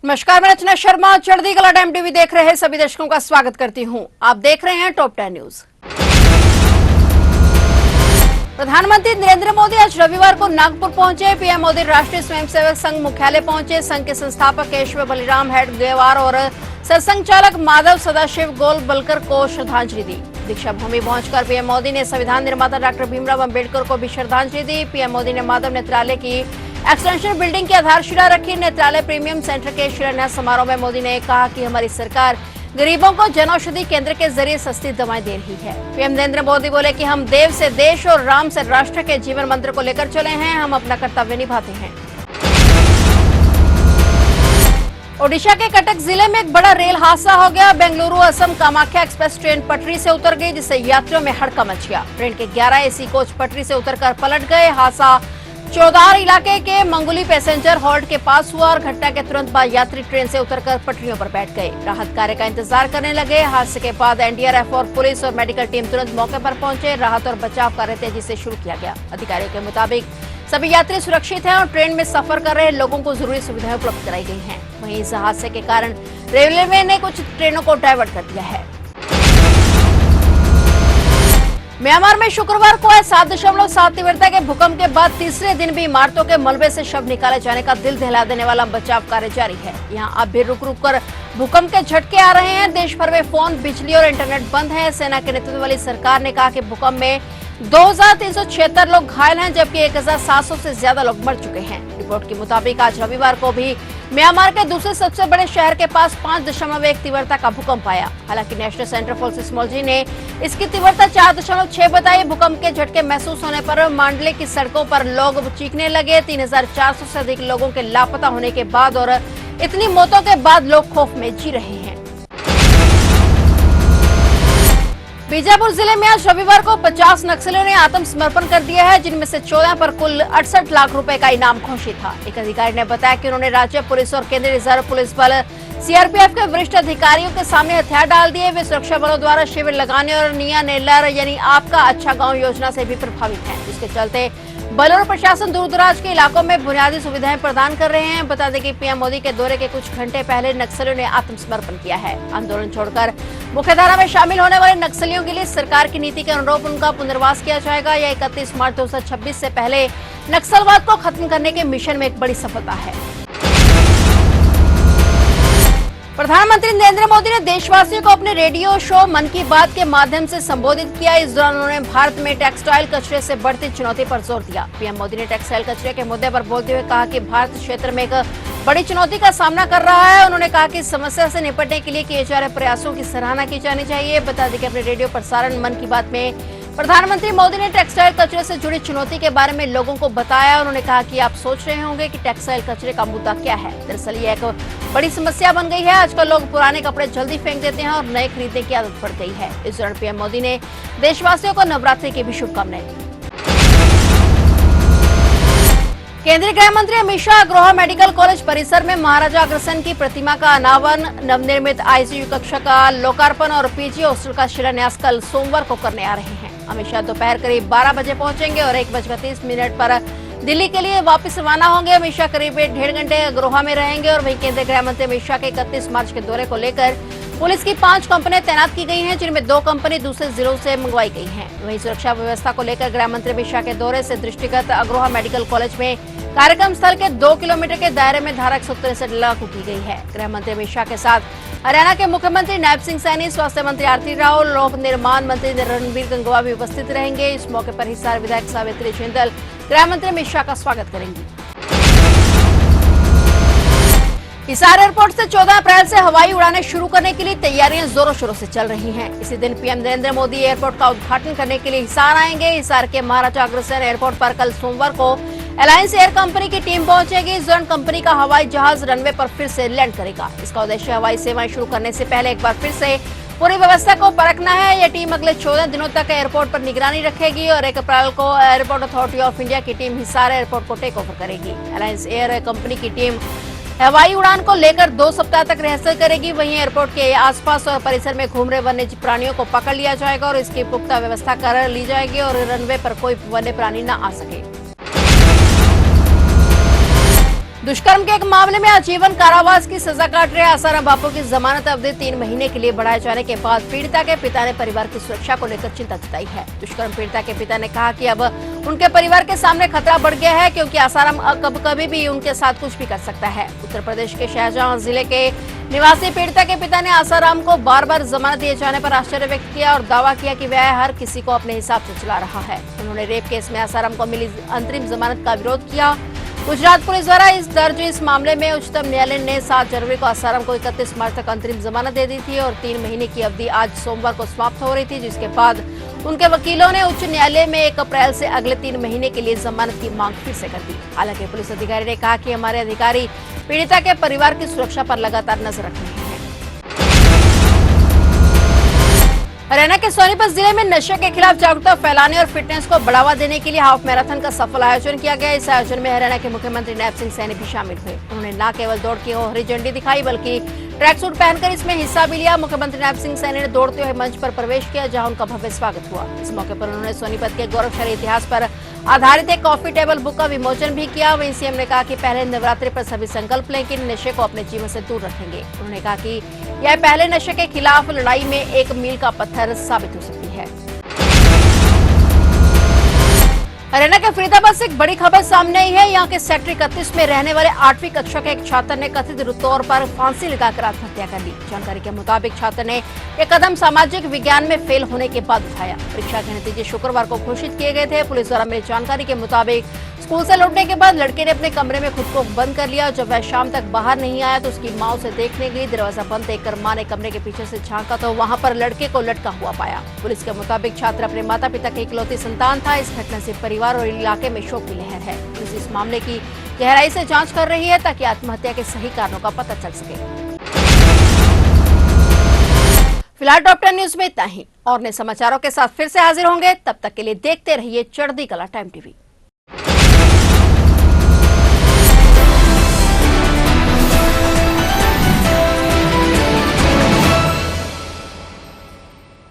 नमस्कार, मैं रचना शर्मा। चढ़ती कला टाइम टीवी देख रहे सभी दर्शकों का स्वागत करती हूं। आप देख रहे हैं टॉप 10 न्यूज। प्रधानमंत्री नरेंद्र मोदी आज रविवार को नागपुर पहुंचे। पीएम मोदी राष्ट्रीय स्वयंसेवक संघ मुख्यालय पहुंचे। संघ के संस्थापक केशव बलिराम हेडगेवार और सरसंघ चालक माधव सदाशिव गोलवलकर को श्रद्धांजलि दी। दीक्षा भूमि पहुंचकर पीएम मोदी ने संविधान निर्माता डॉक्टर भीमराव अंबेडकर को भी श्रद्धांजलि दी। पीएम मोदी ने माधव नेत्रालय की एक्सटेंशन बिल्डिंग की आधारशिला रखी। नेत्रालय प्रीमियम सेंटर के शिलान्यास समारोह में मोदी ने कहा कि हमारी सरकार गरीबों को जनौषधि केंद्र के जरिए सस्ती दवाएं दे रही है। पीएम नरेंद्र मोदी बोले कि हम देव से देश और राम से राष्ट्र के जीवन मंत्र को लेकर चले हैं। हम अपना कर्तव्य निभाते हैं। ओडिशा के कटक जिले में एक बड़ा रेल हादसा हो गया। बेंगलुरु असम कामाख्या एक्सप्रेस ट्रेन पटरी से उतर गई, जिससे यात्रियों में हड़कंप मच गया। ट्रेन के 11 एसी कोच पटरी से उतरकर पलट गए। हादसा चौदार इलाके के मंगुली पैसेंजर हॉल्ट के पास हुआ और घटना के तुरंत बाद यात्री ट्रेन से उतरकर पटरियों पर बैठ गए। राहत कार्य का इंतजार करने लगे। हादसे के बाद एनडीआरएफ और पुलिस और मेडिकल टीम तुरंत मौके पर पहुंचे। राहत और बचाव कार्य तेजी से शुरू किया गया। अधिकारियों के मुताबिक सभी यात्री सुरक्षित हैं और ट्रेन में सफर कर रहे लोगों को जरूरी सुविधाएं उपलब्ध कराई गई हैं। वहीं इस हादसे के कारण रेलवे ने कुछ ट्रेनों को डायवर्ट कर दिया है। म्यांमार में शुक्रवार को 7.7 तीव्रता के भूकंप के बाद तीसरे दिन भी इमारतों के मलबे से शव निकाले जाने का दिल दहला देने वाला बचाव कार्य जारी है। यहाँ अब भी रुक रुक कर भूकंप के झटके आ रहे हैं। देश भर में फोन, बिजली और इंटरनेट बंद है। सेना के नेतृत्व वाली सरकार ने कहा कि भूकंप में 2376 लोग घायल हैं, जबकि 1700 से ज्यादा लोग मर चुके हैं। रिपोर्ट के मुताबिक आज रविवार को भी म्यांमार के दूसरे सबसे बड़े शहर के पास 5.1 तीव्रता का भूकंप आया। हालांकि नेशनल सेंटर फॉर सिस्मोलॉजी ने इसकी तीव्रता 4.6 बताई। भूकंप के झटके महसूस होने पर मांडले की सड़कों पर लोग चीखने लगे। 3400 से अधिक लोगों के लापता होने के बाद और इतनी मौतों के बाद लोग खौफ में जी रहे हैं। बीजापुर जिले में आज रविवार को 50 नक्सलियों ने आत्मसमर्पण कर दिया है, जिनमें से 14 पर कुल 68 लाख रुपए का इनाम घोषित था। एक अधिकारी ने बताया कि उन्होंने राज्य पुलिस और केंद्रीय रिजर्व पुलिस बल सीआरपीएफ के वरिष्ठ अधिकारियों के सामने हथियार डाल दिए। वे सुरक्षा बलों द्वारा शिविर लगाने और निया नेलर यानी आपका अच्छा गांव योजना से भी प्रभावित हैं, जिसके चलते बल और प्रशासन दूर दराज के इलाकों में बुनियादी सुविधाएं प्रदान कर रहे हैं। बता दें कि पीएम मोदी के दौरे के कुछ घंटे पहले नक्सलियों ने आत्मसमर्पण किया है। आंदोलन छोड़कर मुख्यधारा में शामिल होने वाले नक्सलियों के लिए सरकार की नीति के अनुरूप उनका पुनर्वास किया जाएगा। यह 31 मार्च 2026 से पहले नक्सलवाद को खत्म करने के मिशन में एक बड़ी सफलता है। प्रधानमंत्री नरेंद्र मोदी ने देशवासियों को अपने रेडियो शो मन की बात के माध्यम से संबोधित किया। इस दौरान उन्होंने भारत में टेक्सटाइल कचरे से बढ़ती चुनौती पर जोर दिया। पीएम मोदी ने टेक्सटाइल कचरे के मुद्दे पर बोलते हुए कहा कि भारत क्षेत्र में एक बड़ी चुनौती का सामना कर रहा है। उन्होंने कहा कि इस समस्या से निपटने के लिए किए जा रहे प्रयासों की सराहना की जानी चाहिए। बता दें कि अपने रेडियो प्रसारण मन की बात में प्रधानमंत्री मोदी ने टेक्सटाइल कचरे से जुड़ी चुनौती के बारे में लोगों को बताया। उन्होंने कहा कि आप सोच रहे होंगे कि टेक्सटाइल कचरे का मुद्दा क्या है। दरअसल ये एक बड़ी समस्या बन गई है। आजकल लोग पुराने कपड़े जल्दी फेंक देते हैं और नए खरीदने की आदत पड़ गई है। इस दौरान पीएम मोदी ने देशवासियों को नवरात्रि की भी शुभकामनाएं दी। केंद्रीय गृह मंत्री अमित शाह अग्रोहा मेडिकल कॉलेज परिसर में महाराजा अग्रसेन की प्रतिमा का अनावरण, नवनिर्मित आईसीयू कक्षा का लोकार्पण और पीजी हॉस्टल का शिलान्यास कल सोमवार को करने आ रहे हैं। अमित शाह दोपहर करीब 12 बजे पहुंचेंगे और 1:30 पर दिल्ली के लिए वापस रवाना होंगे। अमित शाह करीब 1.5 घंटे अग्रोहा में रहेंगे और वहीं केंद्रीय गृह मंत्री अमित शाह के 31 मार्च के दौरे को लेकर पुलिस की 5 कंपनियां तैनात की गई हैं, जिनमें 2 कंपनी दूसरे जिलों से मंगवाई गई हैं। वहीं सुरक्षा व्यवस्था को लेकर गृह मंत्री अमित शाह के दौरे से दृष्टिगत अग्रोहा मेडिकल कॉलेज में कार्यक्रम स्थल के 2 किलोमीटर के दायरे में धारा 163 लागू की गई है। गृह मंत्री अमित शाह के साथ हरियाणा के मुख्यमंत्री नायब सिंह सैनी, स्वास्थ्य मंत्री आरती राव, लोक निर्माण मंत्री रणबीर गंगवा भी उपस्थित रहेंगे। इस मौके पर हिसार विधायक सावित्री जिंदल गृह मंत्री अमित शाह का स्वागत करेंगी। हिसार एयरपोर्ट से 14 अप्रैल से हवाई उड़ानें शुरू करने के लिए तैयारियां जोरों शोरों से चल रही हैं। इसी दिन पीएम नरेंद्र मोदी एयरपोर्ट का उद्घाटन करने के लिए हिसार आएंगे। हिसार के महाराजा अग्रसेन एयरपोर्ट पर कल सोमवार को अलायंस एयर कंपनी की टीम पहुंचेगी। इस दौरान कंपनी का हवाई जहाज रनवे पर फिर से लैंड करेगा। इसका उद्देश्य हवाई सेवाएं शुरू करने से पहले एक बार फिर से पूरी व्यवस्था को परखना है। यह टीम अगले 14 दिनों तक एयरपोर्ट पर निगरानी रखेगी और 1 अप्रैल को एयरपोर्ट अथॉरिटी ऑफ इंडिया की टीम हिसार एयरपोर्ट को टेक ओवर करेगी। अलायंस एयर कंपनी की टीम हवाई उड़ान को लेकर 2 सप्ताह तक रिहर्सल करेगी। वहीं एयरपोर्ट के आसपास और परिसर में घूम रहे वन्य प्राणियों को पकड़ लिया जाएगा और इसकी पुख्ता व्यवस्था कर ली जाएगी और रनवे पर कोई वन्य प्राणी न आ सके। दुष्कर्म के एक मामले में आजीवन कारावास की सजा काट रहे आसाराम बापू की जमानत अवधि 3 महीने के लिए बढ़ाए जाने के बाद पीड़िता के पिता ने परिवार की सुरक्षा को लेकर चिंता जताई है। दुष्कर्म पीड़िता के पिता ने कहा कि अब उनके परिवार के सामने खतरा बढ़ गया है, क्योंकि आसाराम कभी भी उनके साथ कुछ भी कर सकता है। उत्तर प्रदेश के शाहजहां जिले के निवासी पीड़िता के पिता ने आसाराम को बार बार जमानत दिए जाने पर आश्चर्य व्यक्त किया और दावा किया कि वह हर किसी को अपने हिसाब से चला रहा है। उन्होंने रेप केस में आसाराम को मिली अंतरिम जमानत का विरोध किया। गुजरात पुलिस द्वारा इस मामले में उच्चतम न्यायालय ने 7 जनवरी को आसाराम को 31 मार्च तक अंतरिम जमानत दे दी थी और 3 महीने की अवधि आज सोमवार को समाप्त हो रही थी, जिसके बाद उनके वकीलों ने उच्च न्यायालय में 1 अप्रैल से अगले 3 महीने के लिए जमानत की मांग फिर से कर दी। हालांकि पुलिस अधिकारी ने कहा कि हमारे अधिकारी पीड़िता के परिवार की सुरक्षा पर लगातार नजर रख रहे हैं। हरियाणा के सोनीपत जिले में नशे के खिलाफ जागरूकता फैलाने और फिटनेस को बढ़ावा देने के लिए हाफ मैराथन का सफल आयोजन किया गया। इस आयोजन में हरियाणा के मुख्यमंत्री नैब सिंह सैनी भी शामिल हुए। उन्होंने न केवल दौड़ की हरी झंडी दिखाई, बल्कि ट्रैक सूट पहनकर इसमें हिस्सा भी लिया। मुख्यमंत्री नैब सिंह सैनी ने दौड़ते हुए मंच पर प्रवेश किया, जहां उनका भव्य स्वागत हुआ। इस मौके पर उन्होंने सोनीपत के गौरवशाली इतिहास पर आधारित एक कॉफी टेबल बुक का विमोचन भी किया। वहीं सीएम ने कहा कि पहले नवरात्रि पर सभी संकल्प लें कि नशे को अपने जीवन से दूर रखेंगे। उन्होंने कहा कि यह पहले नशे के खिलाफ लड़ाई में एक मील का पत्थर साबित हो सकती है। हरियाणा के फरीदाबाद से एक बड़ी खबर सामने आई है। यहाँ के सेक्टर 31 में रहने वाले 8वीं कक्षा के एक छात्र ने कथित तौर पर फांसी लगाकर आत्महत्या कर ली। जानकारी के मुताबिक छात्र ने यह कदम सामाजिक विज्ञान में फेल होने के बाद उठाया। परीक्षा के नतीजे शुक्रवार को घोषित किए गए थे। पुलिस द्वारा मिली जानकारी के मुताबिक स्कूल से लौटने के बाद लड़के ने अपने कमरे में खुद को बंद कर लिया। जब वह शाम तक बाहर नहीं आया तो उसकी मां उसे देखने गई। दरवाजा बंद देखकर मां ने कमरे के पीछे से झांका तो वहां पर लड़के को लटका हुआ पाया। पुलिस के मुताबिक छात्र अपने माता पिता के इकलौती संतान था। इस घटना से परिवार और इलाके में शोक की लहर है। पुलिस इस मामले की गहराई से जांच कर रही है ताकि आत्महत्या के सही कारणों का पता चल सके। फिलहाल टॉप 10 न्यूज में इतना ही। और नए समाचारों के साथ फिर से हाजिर होंगे। तब तक के लिए देखते रहिए चढ़ती कला टाइम टीवी।